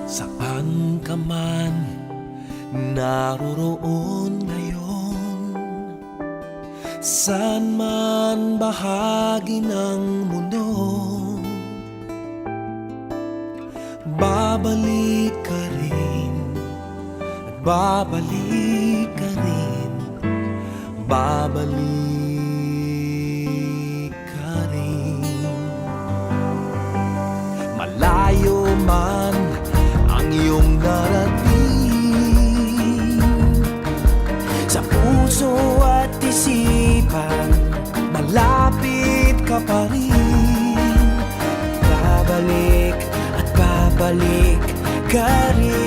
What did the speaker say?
Saan ka man naroroon ngayon, saan man bahagi ng mundo, babalik ka rin at babalik ka rin, babalik ka rin. Malayo man ang iyong narating, sa puso at isipan malapit ka pa rin. Babalik at babalik ka rin.